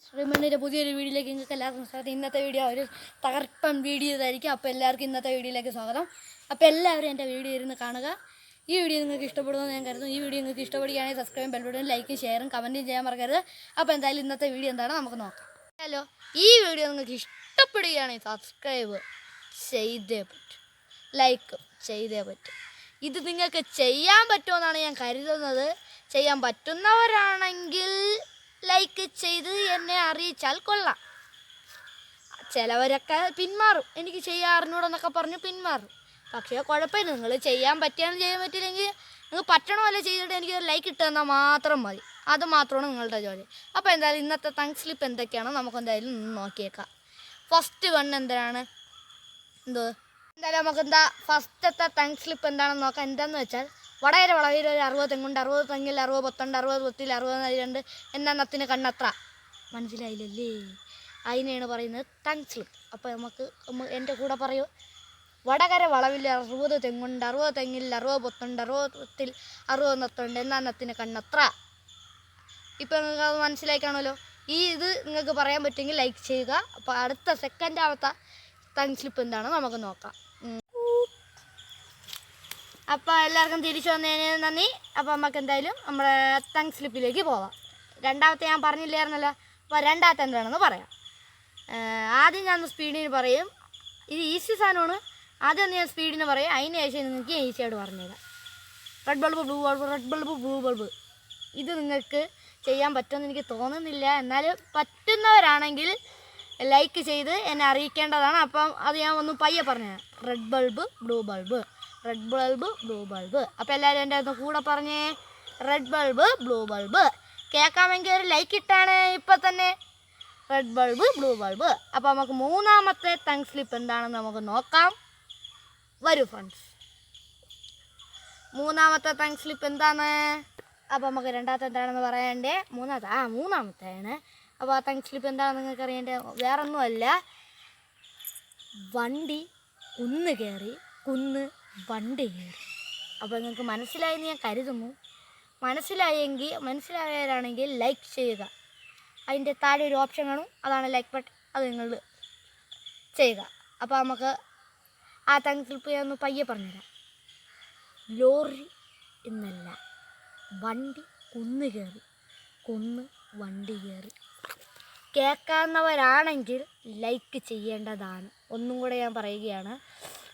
ശ്രീമണ്ണിൻ്റെ പുതിയൊരു വീഡിയോയിലേക്ക് നിങ്ങൾക്ക് എല്ലാവർക്കും സ്വാഗതം. ഇന്നത്തെ വീഡിയോ ഒരു തകർപ്പൻ വീഡിയോ ഇതായിരിക്കും. അപ്പോൾ എല്ലാവർക്കും ഇന്നത്തെ വീഡിയോയിലേക്ക് സ്വാഗതം. അപ്പോൾ എല്ലാവരും എൻ്റെ വീഡിയോ ഇരുന്ന് കാണുക. ഈ വീഡിയോ നിങ്ങൾക്ക് ഇഷ്ടപ്പെടുമെന്ന് ഞാൻ കരുതുന്നു. ഈ വീഡിയോ നിങ്ങൾക്ക് ഇഷ്ടപ്പെടുകയാണെങ്കിൽ സബ്സ്ക്രൈബും ബെൽബട്ടനും ലൈക്കും ഷെയറും കമൻറ്റും ചെയ്യാൻ മറക്കരുത്. അപ്പോൾ എന്തായാലും ഇന്നത്തെ വീഡിയോ എന്താണെന്ന് നമുക്ക് നോക്കാം. ഹലോ, ഈ വീഡിയോ നിങ്ങൾക്ക് ഇഷ്ടപ്പെടുകയാണെങ്കിൽ സബ്സ്ക്രൈബ് ചെയ്തേ പറ്റും, ലൈക്കും ചെയ്തേ പറ്റും. ഇത് നിങ്ങൾക്ക് ചെയ്യാൻ പറ്റുമെന്നാണ് ഞാൻ കരുതുന്നത്. ചെയ്യാൻ പറ്റുന്നവരാണെങ്കിൽ ലൈക്ക് ചെയ്ത് എന്നെ അറിയിച്ചാൽ കൊള്ളാം. ചിലവരൊക്കെ പിന്മാറും, എനിക്ക് ചെയ്യാറിനോടെന്നൊക്കെ പറഞ്ഞ് പിന്മാറും. പക്ഷേ കുഴപ്പമില്ല, നിങ്ങൾ ചെയ്യാൻ പറ്റിയാലും ചെയ്യാൻ പറ്റില്ലെങ്കിൽ നിങ്ങൾ പറ്റണമല്ല ചെയ്തിട്ട് എനിക്ക് ലൈക്ക് ഇട്ട് തന്നാൽ മാത്രം മതി. അത് മാത്രമാണ് നിങ്ങളുടെ ജോലി. അപ്പോൾ എന്തായാലും ഇന്നത്തെ ടങ് സ്ലിപ്പ് എന്തൊക്കെയാണോ നമുക്ക് എന്തായാലും നോക്കിയേക്കാം. ഫസ്റ്റ് വൺ എന്താണ് എന്തായാലും നമുക്ക് ഫസ്റ്റത്തെ ടങ് സ്ലിപ്പ് എന്താണെന്ന് നോക്കാം. എന്താണെന്ന് വെച്ചാൽ വടകര വളവിൽ ഒരു 60 തെങ്ങുണ്ട്, 60 തെങ്ങിൽ 60 പൊത്തുണ്ട്, 60 പൊത്തിൽ 60 രണ്ട് എന്നാ നത്തിന് കണ്ണത്ര. മനസ്സിലായില്ലല്ലേ? അതിനെയാണ് പറയുന്നത് ടങ് സ്ലിപ്പ്. അപ്പോൾ നമുക്ക് എൻ്റെ കൂടെ പറയൂ. വടകര വളവിൽ 60 തെങ്ങുണ്ട്, 60 തെങ്ങിൽ 60 പൊത്തുണ്ട്, 60 പൊത്തിൽ 60 നത്തുണ്ട് എന്നാ നത്തിന് കണ്ണത്ര. ഇപ്പോൾ നിങ്ങൾക്ക് അത് മനസ്സിലായി കാണുമല്ലോ. ഇത് നിങ്ങൾക്ക് പറയാൻ പറ്റുമെങ്കിൽ ലൈക്ക് ചെയ്യുക. അപ്പോൾ അടുത്ത സെക്കൻഡാമത്തെ ടങ് സ്ലിപ്പ് എന്താണെന്ന് നമുക്ക് നോക്കാം. അപ്പോൾ എല്ലാവർക്കും തിരിച്ചു വന്നതിന് നന്ദി. അപ്പോൾ നമുക്ക് എന്തായാലും നമ്മുടെ ടങ് സ്ലിപ്പിലേക്ക് പോവാം. രണ്ടാമത്തെ ഞാൻ പറഞ്ഞില്ലായിരുന്നല്ലോ. അപ്പോൾ രണ്ടാമത്തെ എന്താണെന്ന് പറയാം. ആദ്യം ഞാൻ സ്പീഡിന് പറയും. ഇത് ഈസി സാധനമാണ്. ആദ്യം ഞാൻ സ്പീഡിന് പറയും, അതിന് ശേഷം നിങ്ങൾക്ക് ഈസിയായിട്ട് പറഞ്ഞുതരാം. Red bulb, blue bulb, red bulb, blue bulb. ഇത് നിങ്ങൾക്ക് ചെയ്യാൻ പറ്റുമെന്ന് എനിക്ക് തോന്നുന്നില്ല. എന്നാലും പറ്റുന്നവരാണെങ്കിൽ ലൈക്ക് ചെയ്ത് എന്നെ അറിയിക്കേണ്ടതാണ്. അപ്പം അത് ഞാൻ ഒന്ന് പയ്യെ പറഞ്ഞുതരാം. Red bulb, blue bulb, red bulb, blue bulb. അപ്പോൾ എല്ലാവരും എൻ്റെ ഒന്ന് കൂടെ പറഞ്ഞേ, റെഡ് ബൾബ്, ബ്ലൂ ബൾബ്. കേൾക്കാമെങ്കിൽ ഒരു ലൈക്ക് ഇട്ടാണ് ഇപ്പം തന്നെ. Red bulb, blue bulb. അപ്പോൾ നമുക്ക് മൂന്നാമത്തെ ടങ് സ്ലിപ്പ് എന്താണെന്ന് നമുക്ക് നോക്കാം. വരൂ ഫ്രണ്ട്സ്. മൂന്നാമത്തെ ടങ് സ്ലിപ്പ് എന്താണ്? അപ്പോൾ നമുക്ക് രണ്ടാമത്തെ എന്താണെന്ന് പറയണ്ടേ. മൂന്നാമത്തെയാണ്. അപ്പോൾ ആ ടങ് സ്ലിപ്പ് എന്താണെന്ന് നിങ്ങൾക്ക് അറിയേണ്ടത് വേറൊന്നുമല്ല. വണ്ടി കുന്ന് കയറി, കുന്ന് വണ്ടി കയറി. അപ്പോൾ നിങ്ങൾക്ക് മനസ്സിലായെന്ന് ഞാൻ കരുതുന്നു. മനസ്സിലായവരാണെങ്കിൽ ലൈക്ക് ചെയ്യുക. അതിൻ്റെ താഴെ ഒരു ഓപ്ഷൻ കാണും, അതാണ് ലൈക്ക് ബട്ടൺ. അത് നിങ്ങൾ ചെയ്യുക. അപ്പോൾ നമുക്ക് ആ ടങ് സ്ലിപ്പ് ഞാൻ ഒന്ന് പയ്യെ പറഞ്ഞുതരാം. ലോറി എന്നല്ല, വണ്ടി കുന്ന് കയറി, കുന്ന് വണ്ടി കയറി. കേൾക്കാവുന്നവരാണെങ്കിൽ ലൈക്ക് ചെയ്യേണ്ടതാണ്. ഒന്നും കൂടെ ഞാൻ പറയുകയാണ്.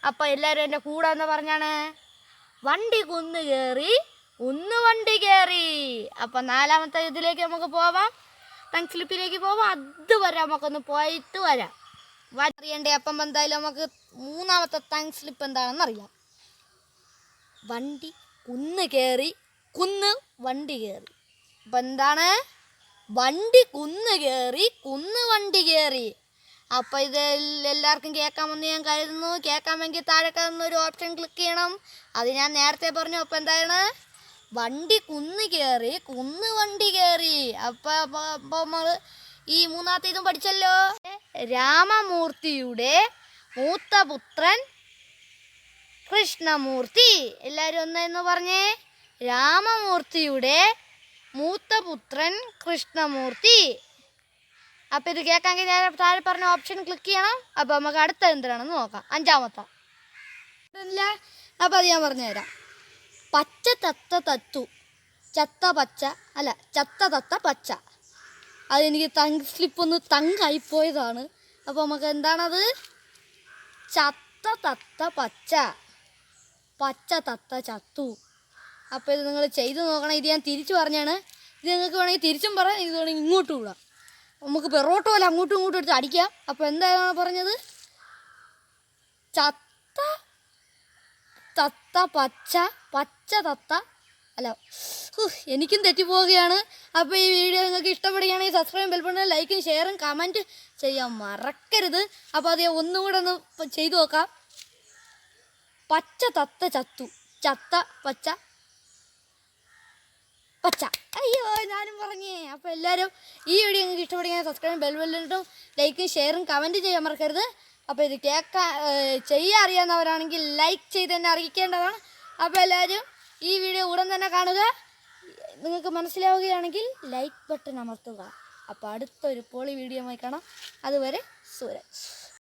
അപ്പോൾ എല്ലാവരും എൻ്റെ കൂടെ എന്ന് പറഞ്ഞാണ്, വണ്ടി കുന്ന് കയറി, കുന്ന് വണ്ടി കയറി. അപ്പം നാലാമത്തെ ഇതിലേക്ക് നമുക്ക് പോവാം, ടങ് സ്ലിപ്പിലേക്ക് പോവാം. അതുവരെ നമുക്കൊന്ന് പോയിട്ട് വരാം. അറിയണ്ടേ? അപ്പം എന്തായാലും നമുക്ക് മൂന്നാമത്തെ ടങ് സ്ലിപ്പ് എന്താണെന്ന് അറിയാം. വണ്ടി കുന്ന് കയറി, കുന്ന് വണ്ടി കയറി. അപ്പം എന്താണ്? വണ്ടി കുന്ന് കയറി, കുന്ന് വണ്ടി കയറി. അപ്പോൾ ഇത് എല്ലാവർക്കും കേൾക്കാമെന്ന് ഞാൻ കരുതുന്നു. കേൾക്കാമെങ്കിൽ താഴെ കാണുന്ന ഒരു ഓപ്ഷൻ ക്ലിക്ക് ചെയ്യണം. അത് ഞാൻ നേരത്തെ പറഞ്ഞു. അപ്പോൾ എന്താണ്? വണ്ടി കുന്ന് കയറി, കുന്ന് വണ്ടി കയറി. അപ്പോൾ നമ്മൾ ഈ മൂന്നാമത്തെ ഇതും പഠിച്ചല്ലോ. രാമമൂർത്തിയുടെ മൂത്ത പുത്രൻ കൃഷ്ണമൂർത്തി. എല്ലാവരും ഒന്നെന്ന് പറഞ്ഞേ, രാമമൂർത്തിയുടെ മൂത്ത പുത്രൻ കൃഷ്ണമൂർത്തി. അപ്പോൾ ഇത് കേൾക്കാമെങ്കിൽ ഞാൻ താഴെ പറഞ്ഞ ഓപ്ഷൻ ക്ലിക്ക് ചെയ്യണം. അപ്പോൾ നമുക്ക് അടുത്ത എന്താണെന്ന് നോക്കാം. അഞ്ചാമത്തെ ഇല്ല. അപ്പോൾ അത് ഞാൻ പറഞ്ഞുതരാം. പച്ച തത്ത തത്തു, ചത്ത പച്ച അല്ല, ചത്ത തത്ത പച്ച. അതെനിക്ക് ടങ് സ്ലിപ്പ് ഒന്ന് തങ്ങായിപ്പോയതാണ്. അപ്പോൾ നമുക്ക് എന്താണത്? ചത്ത തത്ത പച്ച, പച്ച തത്ത ചത്തു. അപ്പോൾ ഇത് നിങ്ങൾ ചെയ്ത് നോക്കണം. ഇത് ഞാൻ തിരിച്ചു പറഞ്ഞാണ്. ഇത് നിങ്ങൾക്ക് വേണമെങ്കിൽ തിരിച്ചും പറയാം, ഇത് വേണമെങ്കിൽ ഇങ്ങോട്ടും വിടാം. നമുക്ക് പെറോട്ട പോലെ അങ്ങോട്ടും ഇങ്ങോട്ടും എടുത്ത് അടിക്കാം. അപ്പോൾ എന്താണ് പറഞ്ഞത്? ചത്ത തത്ത പച്ച, പച്ച തത്ത അല്ല, എനിക്കും തെറ്റിപ്പോവുകയാണ്. അപ്പോൾ ഈ വീഡിയോ നിങ്ങൾക്ക് ഇഷ്ടപ്പെടുകയാണെങ്കിൽ സബ്സ്ക്രൈബ് ബെൽബട്ടൺ ലൈക്കും ഷെയറും കമൻറ്റ് ചെയ്യാൻ മറക്കരുത്. അപ്പോൾ അത് ഒന്നും കൂടെ ഒന്ന് ചെയ്തു നോക്കാം. പച്ച തത്ത ചത്തു, ചത്ത പച്ച പച്ച. അയ്യോ, ഞാനും പറഞ്ഞേ. അപ്പോൾ എല്ലാവരും ഈ വീഡിയോ നിങ്ങൾക്ക് ഇഷ്ടപ്പെടുകയാണെങ്കിൽ സബ്സ്ക്രൈബ് ബെൽബട്ടൺ ലൈക്കും ഷെയറും കമൻറ്റ് ചെയ്യാൻ മറക്കരുത്. അപ്പോൾ ഇത് ചെയ്യാൻ അറിയാവുന്നവരാണെങ്കിൽ ലൈക്ക് ചെയ്ത് തന്നെ അറിയിക്കേണ്ടതാണ്. അപ്പോൾ എല്ലാവരും ഈ വീഡിയോ ഉടൻ തന്നെ കാണുക. നിങ്ങൾക്ക് മനസ്സിലാവുകയാണെങ്കിൽ ലൈക്ക് ബട്ടൺ അമർത്തുക. അപ്പോൾ അടുത്തൊരു പൊളി വീഡിയോ ആയി കാണാം. അതുവരെ സൂരജ്.